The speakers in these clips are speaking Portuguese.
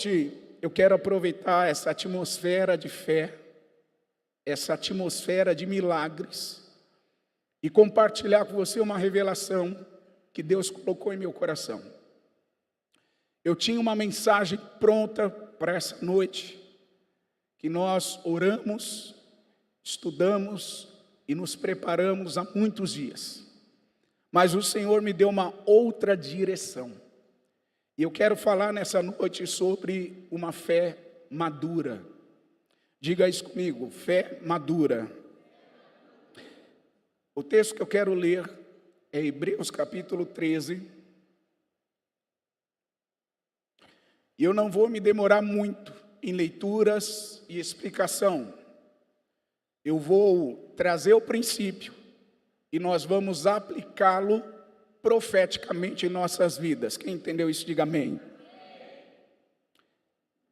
Hoje eu quero aproveitar essa atmosfera de fé, essa atmosfera de milagres e compartilhar com você uma revelação que Deus colocou em meu coração. Eu tinha uma mensagem pronta para essa noite, que nós oramos, estudamos e nos preparamos há muitos dias. Mas o Senhor me deu uma outra direção. E eu quero falar nessa noite sobre uma fé madura. Diga isso comigo, fé madura. O texto que eu quero ler é Hebreus capítulo 13. E eu não vou me demorar muito em leituras e explicação. Eu vou trazer o princípio e nós vamos aplicá-lo profeticamente em nossas vidas. Quem entendeu isso, diga amém.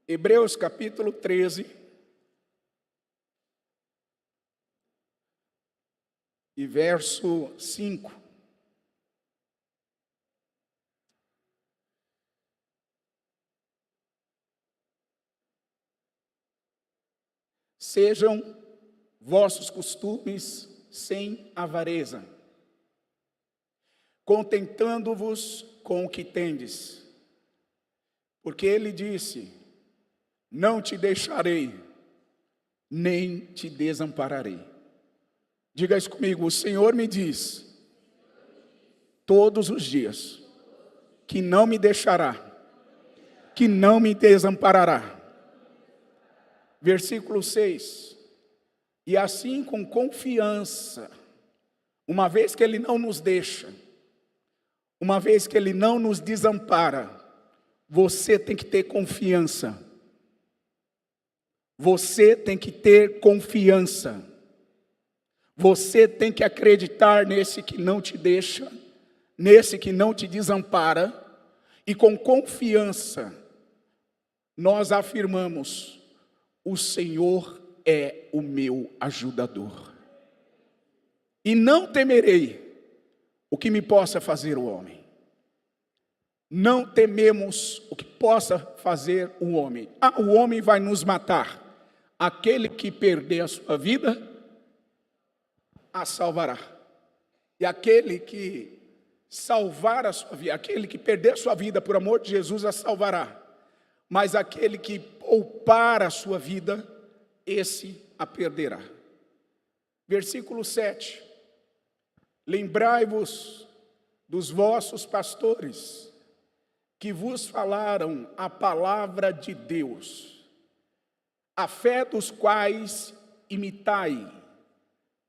Hebreus capítulo 13. E verso 5. Sejam vossos costumes sem avareza, contentando-vos com o que tendes. Porque ele disse: não te deixarei, nem te desampararei. Diga isso comigo, o Senhor me diz, todos os dias, que não me deixará, que não me desamparará. Versículo 6. E assim com confiança, uma vez que Ele não nos deixa, uma vez que Ele não nos desampara, você tem que ter confiança. Você tem que ter confiança. Você tem que acreditar nesse que não te deixa, nesse que não te desampara, e com confiança nós afirmamos: o Senhor é o meu ajudador. E não temerei o que me possa fazer o homem. Não tememos o que possa fazer o homem. O homem vai nos matar. Aquele que perder a sua vida, a salvará. E aquele que salvar a sua vida, aquele que perder a sua vida por amor de Jesus, a salvará. Mas aquele que poupar a sua vida, esse a perderá. Versículo 7. Lembrai-vos dos vossos pastores, que vos falaram a palavra de Deus, a fé dos quais imitai,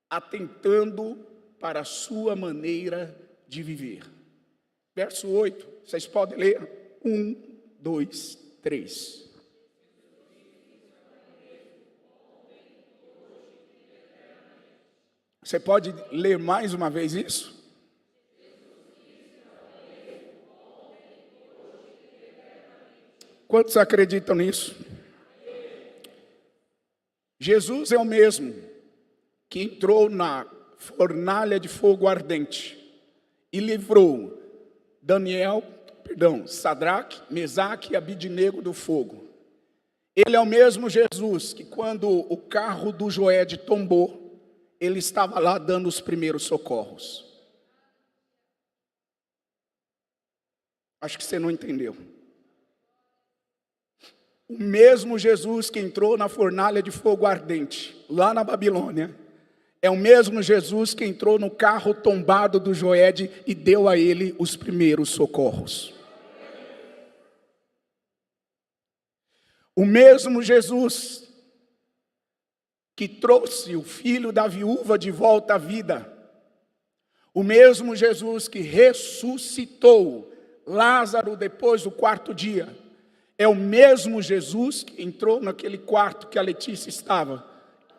atentando para a sua maneira de viver. Verso 8, vocês podem ler? 1, 2, 3. Você pode ler mais uma vez isso? Quantos acreditam nisso? Jesus é o mesmo que entrou na fornalha de fogo ardente e livrou Sadraque, Mesaque e Abidnego do fogo. Ele é o mesmo Jesus que, quando o carro do Joede tombou, ele estava lá dando os primeiros socorros. Acho que você não entendeu. O mesmo Jesus que entrou na fornalha de fogo ardente, lá na Babilônia, é o mesmo Jesus que entrou no carro tombado do Joede e deu a ele os primeiros socorros. O mesmo Jesus que trouxe o filho da viúva de volta à vida. O mesmo Jesus que ressuscitou Lázaro depois do 4º dia. É o mesmo Jesus que entrou naquele quarto que a Letícia estava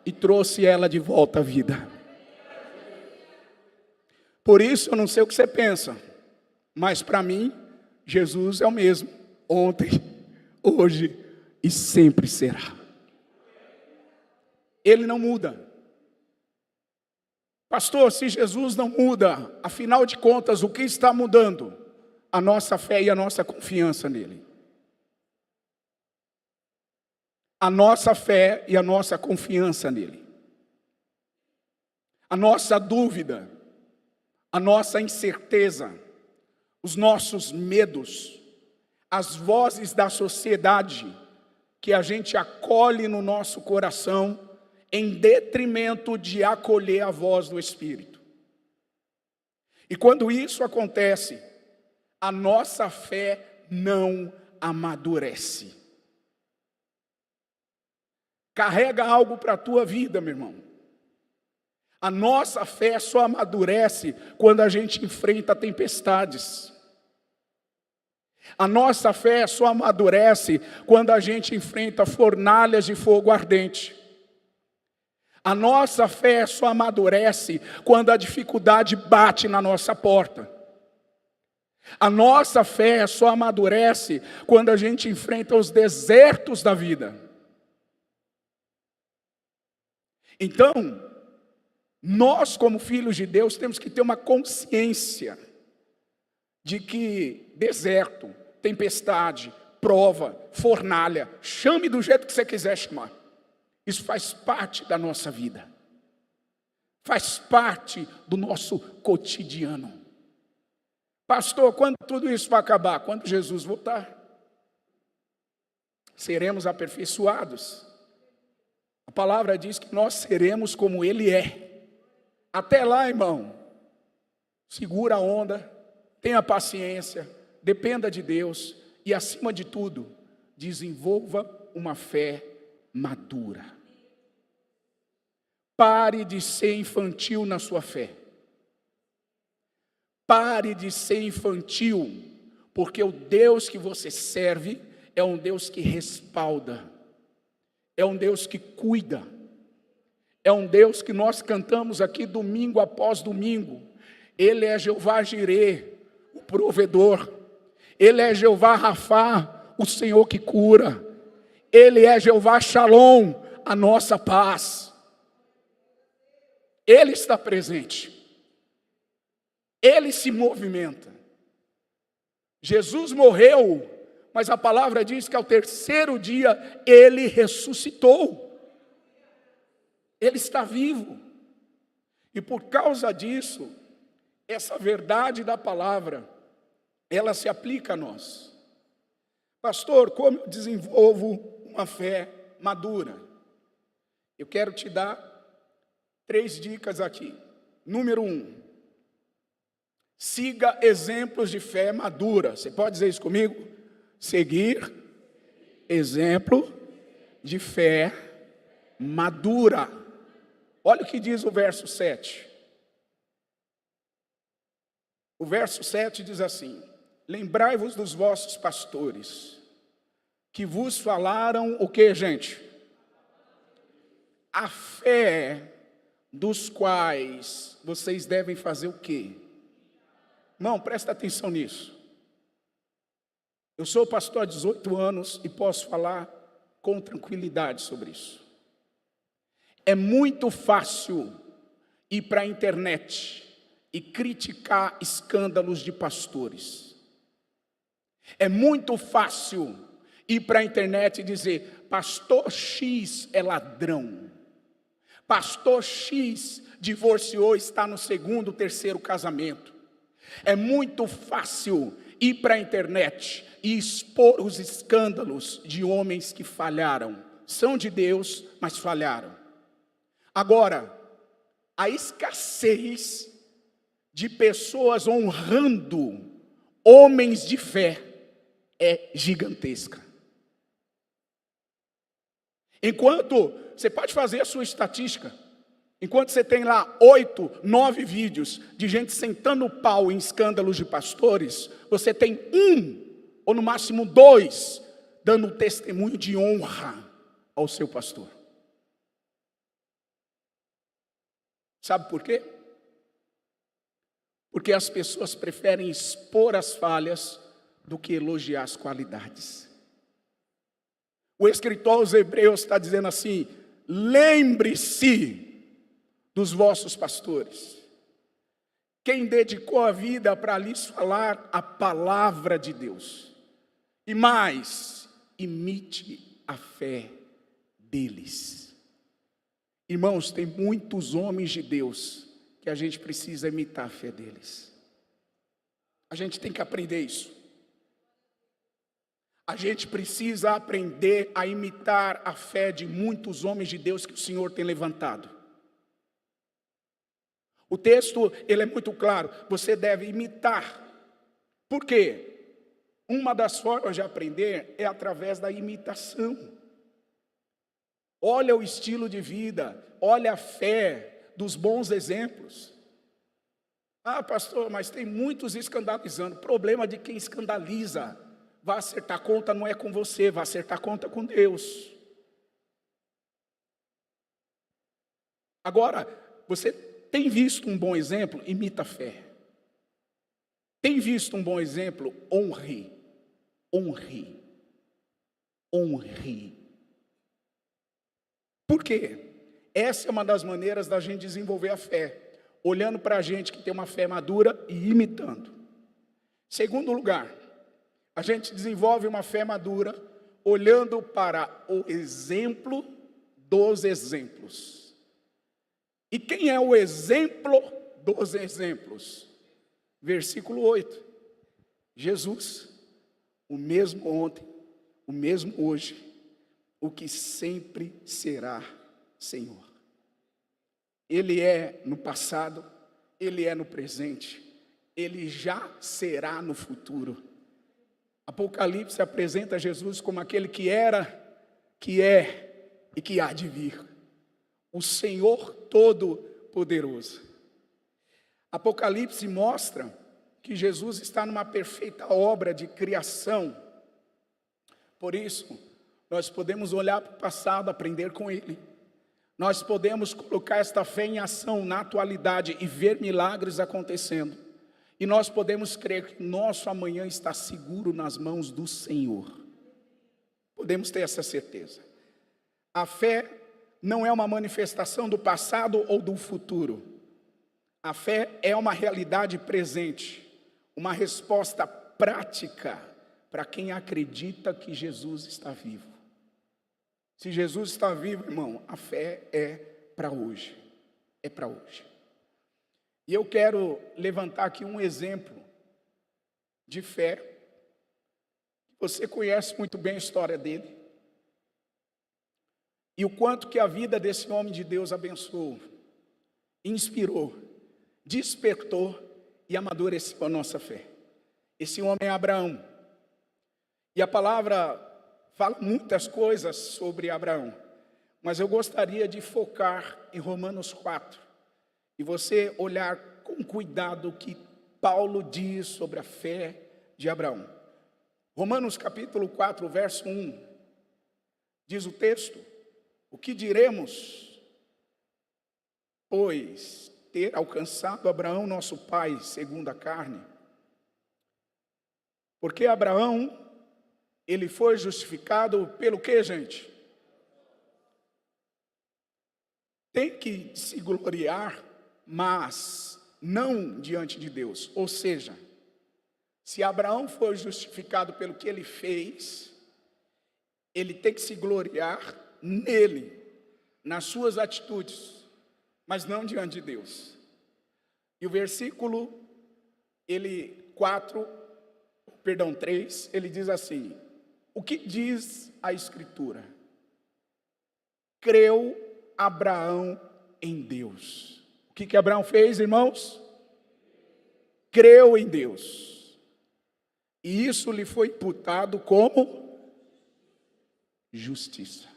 e trouxe ela de volta à vida. Por isso eu não sei o que você pensa, mas para mim Jesus é o mesmo, ontem, hoje e sempre será. Ele não muda. Pastor, se Jesus não muda, afinal de contas, o que está mudando? A nossa fé e a nossa confiança nele. a nossa fé e a nossa confiança nele. A nossa dúvida, a nossa incerteza, os nossos medos, as vozes da sociedade que a gente acolhe no nosso coração em detrimento de acolher a voz do Espírito. E quando isso acontece, a nossa fé não amadurece. Carrega algo para a tua vida, meu irmão. A nossa fé só amadurece quando a gente enfrenta tempestades. A nossa fé só amadurece quando a gente enfrenta fornalhas de fogo ardente. A nossa fé só amadurece quando a dificuldade bate na nossa porta. A nossa fé só amadurece quando a gente enfrenta os desertos da vida. Então, nós como filhos de Deus temos que ter uma consciência de que deserto, tempestade, prova, fornalha, chame do jeito que você quiser chamar. Isso faz parte da nossa vida. Faz parte do nosso cotidiano. Pastor, quando tudo isso vai acabar? Quando Jesus voltar. Seremos aperfeiçoados. A palavra diz que nós seremos como Ele é. Até lá, irmão, segura a onda, tenha paciência, dependa de Deus e, acima de tudo, desenvolva uma fé madura. Pare de ser infantil na sua fé. Pare de ser infantil, porque o Deus que você serve é um Deus que respalda, é um Deus que cuida, é um Deus que nós cantamos aqui domingo após domingo. Ele é Jeová Jirê, o provedor. Ele é Jeová Rafá, o Senhor que cura. Ele é Jeová Shalom, a nossa paz. Ele está presente. Ele se movimenta. Jesus morreu, mas a palavra diz que ao terceiro dia ele ressuscitou. Ele está vivo. E por causa disso, essa verdade da palavra, ela se aplica a nós. Pastor, como eu desenvolvo uma fé madura? Eu quero te dar 3 dicas aqui. Número 1. Siga exemplos de fé madura. Você pode dizer isso comigo? Seguir exemplo de fé madura. Olha o que diz o verso 7. O verso 7 diz assim: lembrai-vos dos vossos pastores, que vos falaram o que, gente? A fé dos quais vocês devem fazer o quê? Não, presta atenção nisso. Eu sou pastor há 18 anos e posso falar com tranquilidade sobre isso. É muito fácil ir para a internet e criticar escândalos de pastores. É muito fácil ir para a internet e dizer: pastor X é ladrão. Pastor X divorciou, está no 2º, 3º casamento. É muito fácil ir para a internet e expor os escândalos de homens que falharam. São de Deus, mas falharam. Agora, a escassez de pessoas honrando homens de fé é gigantesca. Enquanto você pode fazer a sua estatística, enquanto você tem lá 8, 9 vídeos de gente sentando o pau em escândalos de pastores, você tem 1, ou no máximo 2, dando testemunho de honra ao seu pastor. Sabe por quê? Porque as pessoas preferem expor as falhas do que elogiar as qualidades. O escritor aos Hebreus está dizendo assim: lembre-se dos vossos pastores, quem dedicou a vida para lhes falar a palavra de Deus. E mais, imite a fé deles. Irmãos, tem muitos homens de Deus que a gente precisa imitar a fé deles. A gente tem que aprender isso. A gente precisa aprender a imitar a fé de muitos homens de Deus que o Senhor tem levantado. O texto, ele é muito claro, você deve imitar. Por quê? Uma das formas de aprender é através da imitação. Olha o estilo de vida, olha a fé dos bons exemplos. Ah, pastor, mas tem muitos escandalizando. Problema de quem escandaliza. Vai acertar conta não é com você, vai acertar conta com Deus. Agora, você tem visto um bom exemplo? Imita a fé. Tem visto um bom exemplo? Honre. Honre. Honre. Por quê? Essa é uma das maneiras da gente desenvolver a fé. Olhando para a gente que tem uma fé madura e imitando. Segundo lugar, a gente desenvolve uma fé madura olhando para o exemplo dos exemplos. E quem é o exemplo dos exemplos? Versículo 8. Jesus, o mesmo ontem, o mesmo hoje, o que sempre será Senhor. Ele é no passado, Ele é no presente, Ele já será no futuro. Apocalipse apresenta Jesus como aquele que era, que é e que há de vir. O Senhor Todo-Poderoso. Apocalipse mostra que Jesus está numa perfeita obra de criação. Por isso, nós podemos olhar para o passado, aprender com Ele. Nós podemos colocar esta fé em ação na atualidade e ver milagres acontecendo. E nós podemos crer que nosso amanhã está seguro nas mãos do Senhor. Podemos ter essa certeza. A fé não é uma manifestação do passado ou do futuro. A fé é uma realidade presente, uma resposta prática para quem acredita que Jesus está vivo. Se Jesus está vivo, irmão, a fé é para hoje. É para hoje. E eu quero levantar aqui um exemplo de fé. Você conhece muito bem a história dele. E o quanto que a vida desse homem de Deus abençoou, inspirou, despertou e amadureceu a nossa fé. Esse homem é Abraão. E a palavra fala muitas coisas sobre Abraão. Mas eu gostaria de focar em Romanos 4. E você olhar com cuidado o que Paulo diz sobre a fé de Abraão. Romanos capítulo 4, verso 1. Diz o texto: o que diremos? Pois ter alcançado Abraão, nosso pai, segundo a carne. Porque Abraão, ele foi justificado pelo quê, gente? Tem que se gloriar, mas não diante de Deus. Ou seja, se Abraão foi justificado pelo que ele fez, ele tem que se gloriar nele, nas suas atitudes, mas não diante de Deus. E o versículo 3, ele diz assim: o que diz a Escritura? Creu Abraão em Deus. O que Abraão fez, irmãos? Creu em Deus. E isso lhe foi imputado como justiça.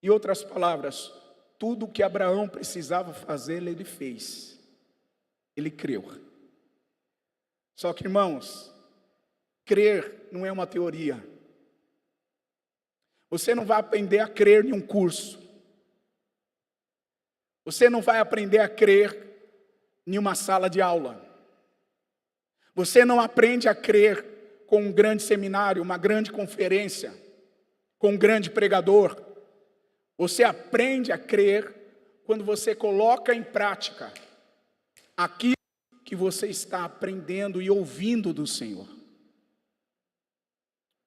Em outras palavras, tudo o que Abraão precisava fazer, ele fez. Ele creu. Só que, irmãos, crer não é uma teoria. Você não vai aprender a crer em um curso. Você não vai aprender a crer em uma sala de aula. Você não aprende a crer com um grande seminário, uma grande conferência, com um grande pregador. Você aprende a crer quando você coloca em prática aquilo que você está aprendendo e ouvindo do Senhor.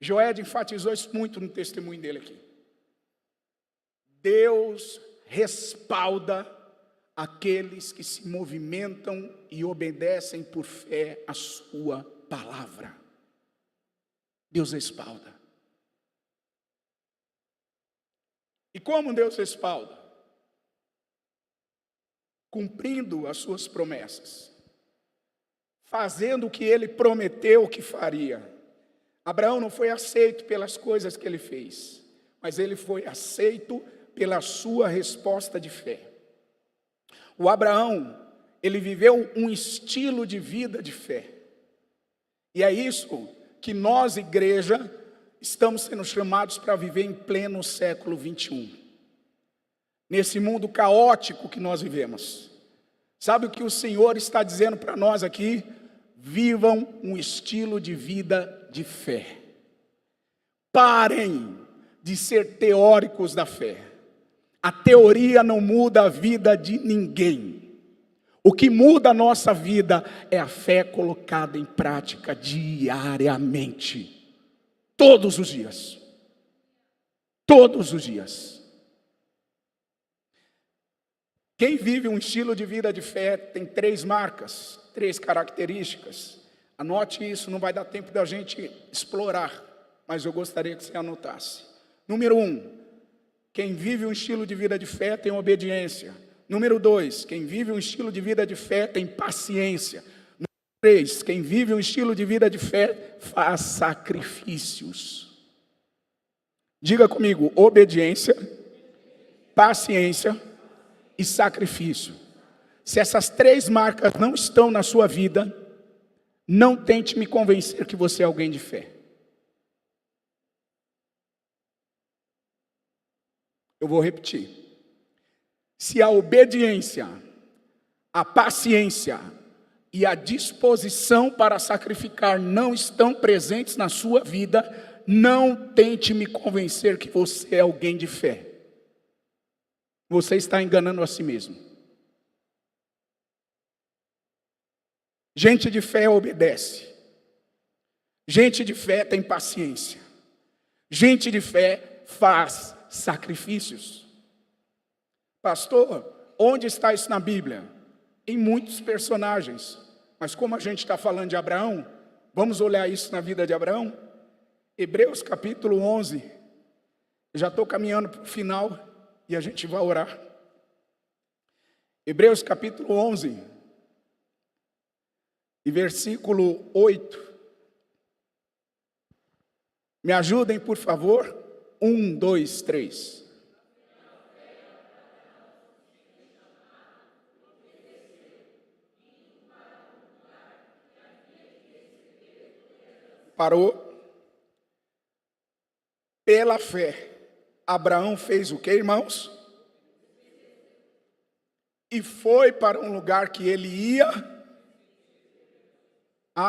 Joed enfatizou isso muito no testemunho dele aqui. Deus respalda aqueles que se movimentam e obedecem por fé a sua palavra. Deus respalda. E como Deus respalda? Cumprindo as suas promessas, fazendo o que ele prometeu que faria. Abraão não foi aceito pelas coisas que ele fez, mas ele foi aceito pela sua resposta de fé. O Abraão, ele viveu um estilo de vida de fé. E é isso que nós, igreja, estamos sendo chamados para viver em pleno século 21. Nesse mundo caótico que nós vivemos. Sabe o que o Senhor está dizendo para nós aqui? Vivam um estilo de vida de fé. Parem de ser teóricos da fé. A teoria não muda a vida de ninguém. O que muda a nossa vida é a fé colocada em prática diariamente. Todos os dias. Todos os dias. Quem vive um estilo de vida de fé tem 3 marcas, 3 características. Anote isso, não vai dar tempo da gente explorar, mas eu gostaria que você anotasse. Número 1, quem vive um estilo de vida de fé tem obediência. Número 2, quem vive um estilo de vida de fé tem paciência. Número 3, quem vive um estilo de vida de fé faz sacrifícios. Diga comigo, obediência, paciência e sacrifício. Se essas 3 marcas não estão na sua vida, não tente me convencer que você é alguém de fé. Eu vou repetir. Se a obediência, a paciência e a disposição para sacrificar não estão presentes na sua vida, não tente me convencer que você é alguém de fé. Você está enganando a si mesmo. Gente de fé obedece. Gente de fé tem paciência. Gente de fé faz sacrifícios. Pastor, onde está isso na Bíblia? Em muitos personagens. Mas como a gente está falando de Abraão, vamos olhar isso na vida de Abraão? Hebreus capítulo 11. Eu já estou caminhando para o final e a gente vai orar. Hebreus capítulo 11. E versículo 8. Me ajudem, por favor. 1, 2, 3. Parou. Pela fé, Abraão fez o que, irmãos? E foi para um lugar que ele ia.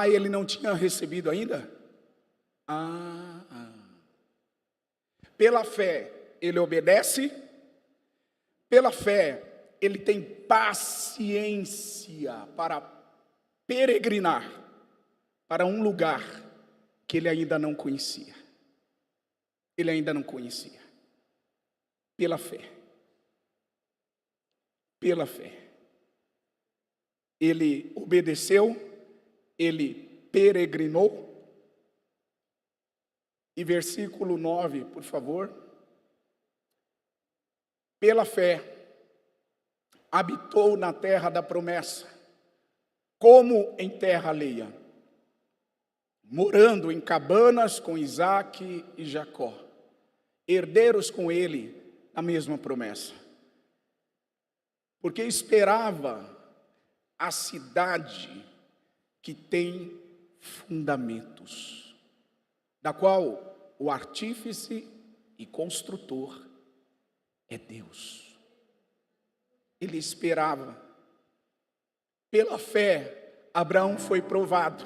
Ele não tinha recebido ainda? Pela fé, ele obedece. Pela fé, ele tem paciência para peregrinar para um lugar que ele ainda não conhecia. Ele ainda não conhecia. Pela fé. Pela fé. Ele obedeceu, ele peregrinou. E versículo 9, por favor. Pela fé, habitou na terra da promessa, como em terra alheia, morando em cabanas com Isaque e Jacó, herdeiros com ele a mesma promessa. Porque esperava a cidade que tem fundamentos, da qual o artífice e construtor é Deus. Ele esperava. Pela fé, Abraão foi provado.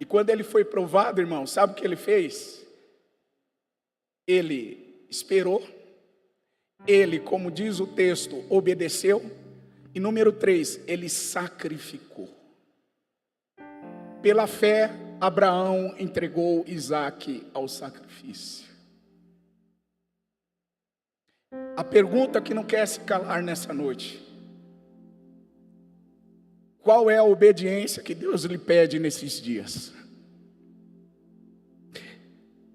E quando ele foi provado, irmão, sabe o que ele fez? Ele esperou. Ele, como diz o texto, obedeceu. E número 3, ele sacrificou. Pela fé, Abraão entregou Isaque ao sacrifício. pergunta que não quer se calar nessa noite: qual é a obediência que Deus lhe pede nesses dias?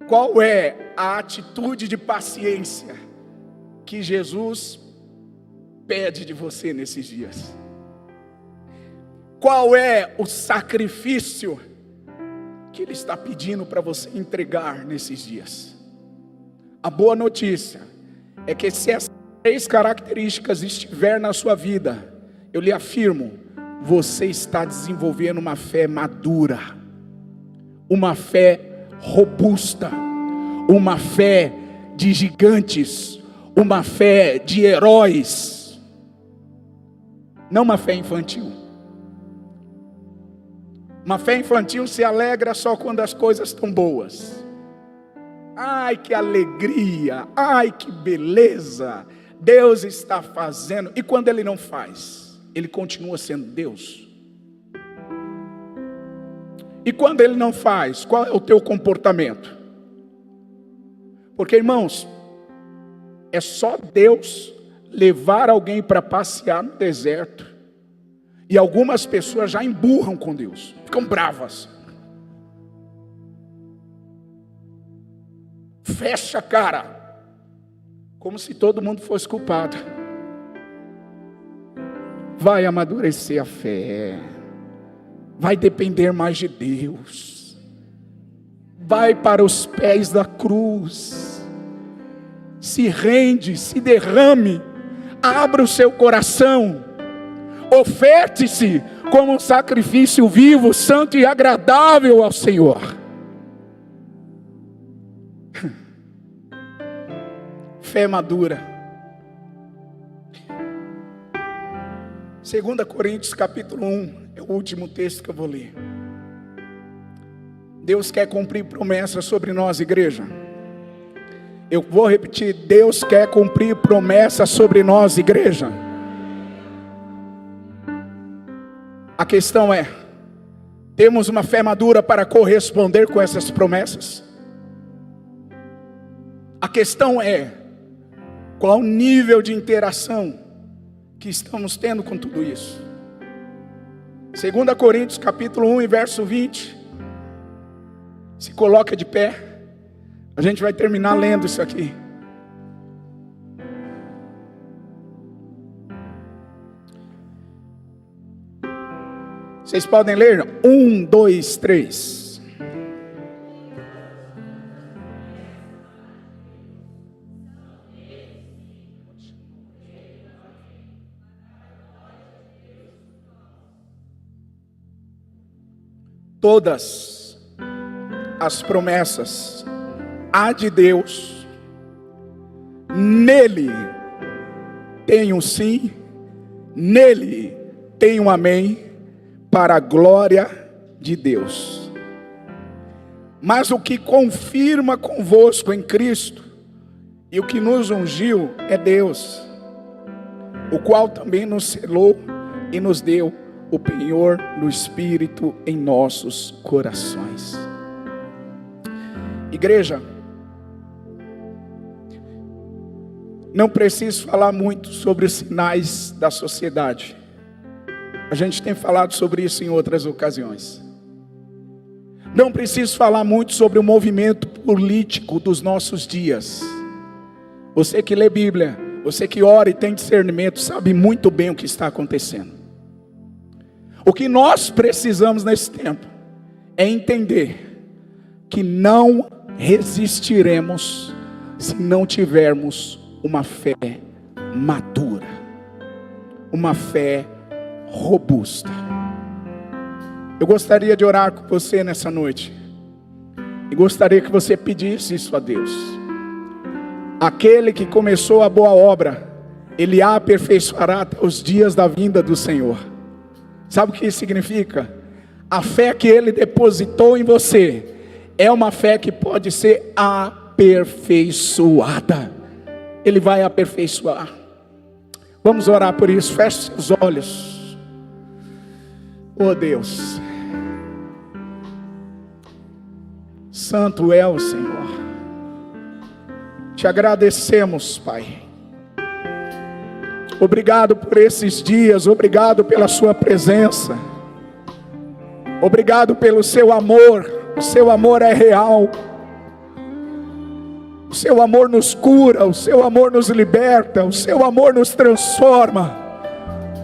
Qual é a atitude de paciência que Jesus pede de você nesses dias? Qual é o sacrifício que Ele está pedindo para você entregar nesses dias? A boa notícia é que se essas 3 características estiver na sua vida, eu lhe afirmo, você está desenvolvendo uma fé madura, uma fé robusta, uma fé de gigantes, uma fé de heróis, não uma fé infantil. Uma fé infantil se alegra só quando as coisas estão boas. Ai, que alegria, ai, que beleza, Deus está fazendo. E quando Ele não faz, Ele continua sendo Deus. E quando Ele não faz, qual é o teu comportamento? Porque, irmãos, é só Deus levar alguém para passear no deserto, e algumas pessoas já emburram com Deus, ficam bravas, fecha a cara, como se todo mundo fosse culpado. Vai amadurecer a fé, vai depender mais de Deus, vai para os pés da cruz, se rende, se derrame, abra o seu coração, oferte-se como um sacrifício vivo, santo e agradável ao Senhor. Fé madura. 2 Coríntios capítulo 1, é o último texto que eu vou ler. Deus quer cumprir promessas sobre nós, igreja. Eu vou repetir, Deus quer cumprir promessas sobre nós, igreja. A questão é, temos uma fé madura para corresponder com essas promessas? A questão é, qual o nível de interação que estamos tendo com tudo isso? 2 Coríntios capítulo 1 e verso 20. Se coloca de pé. A gente vai terminar lendo isso aqui. Vocês podem ler? 1, 2, 3. Todas as promessas há de Deus, nele tem um sim, nele tem um amém, para a glória de Deus. Mas o que confirma convosco em Cristo, e o que nos ungiu é Deus, o qual também nos selou e nos deu o penhor do Espírito em nossos corações. Igreja, não preciso falar muito sobre os sinais da sociedade. A gente tem falado sobre isso em outras ocasiões. Não preciso falar muito sobre o movimento político dos nossos dias. Você que lê Bíblia, você que ora e tem discernimento, sabe muito bem o que está acontecendo. O que nós precisamos nesse tempo é entender que não resistiremos se não tivermos uma fé madura, uma fé robusta. Eu gostaria de orar com você nessa noite, e gostaria que você pedisse isso a Deus. Aquele que começou a boa obra, Ele a aperfeiçoará até os dias da vinda do Senhor. Sabe o que isso significa? A fé que Ele depositou em você é uma fé que pode ser aperfeiçoada. Ele vai aperfeiçoar. Vamos orar por isso. Feche seus olhos. Oh Deus, santo é o Senhor. Te agradecemos, Pai, Obrigado por esses dias, obrigado pela sua presença, obrigado pelo seu amor. O seu amor é real, o seu amor nos cura, o seu amor nos liberta, o seu amor nos transforma,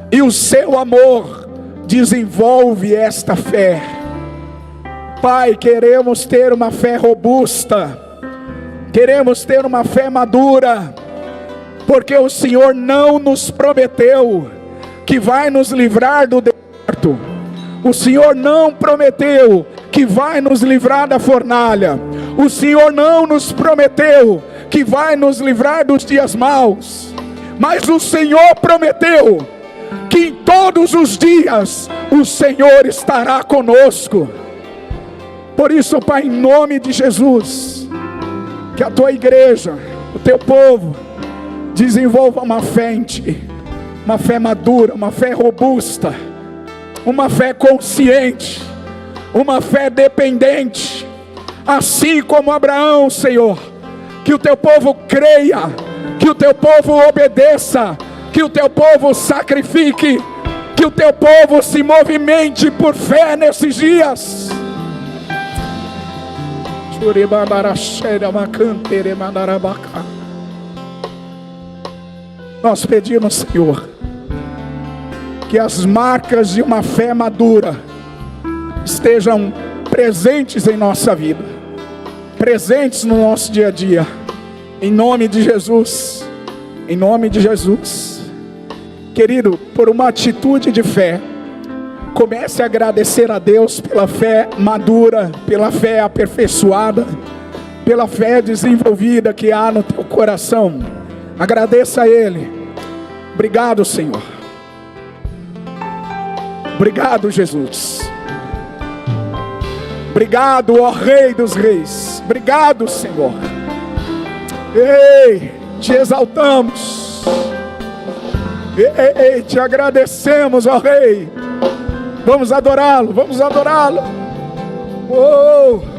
e o seu amor desenvolve esta fé. Pai, queremos ter uma fé robusta, queremos ter uma fé madura, porque o Senhor não nos prometeu que vai nos livrar do deserto. O Senhor não prometeu que vai nos livrar da fornalha. O Senhor não nos prometeu que vai nos livrar dos dias maus. Mas o Senhor prometeu que em todos os dias o Senhor estará conosco. Por isso, Pai, em nome de Jesus, que a tua igreja, o teu povo, desenvolva uma fé em ti, uma fé madura, uma fé robusta, uma fé consciente, uma fé dependente, assim como Abraão, Senhor. Que o teu povo creia, que o teu povo obedeça, que o teu povo sacrifique, que o teu povo se movimente por fé nesses dias. Nós pedimos, Senhor, que as marcas de uma fé madura estejam presentes em nossa vida, presentes no nosso dia a dia, em nome de Jesus, em nome de Jesus. Querido, por uma atitude de fé, comece a agradecer a Deus pela fé madura, pela fé aperfeiçoada, pela fé desenvolvida que há no teu coração. Agradeça a Ele. Obrigado, Senhor. Obrigado, Jesus. Obrigado, ó Rei dos Reis. Obrigado, Senhor. Ei, te exaltamos. Ei, te agradecemos, ó Rei. Vamos adorá-lo, vamos adorá-lo. Oh.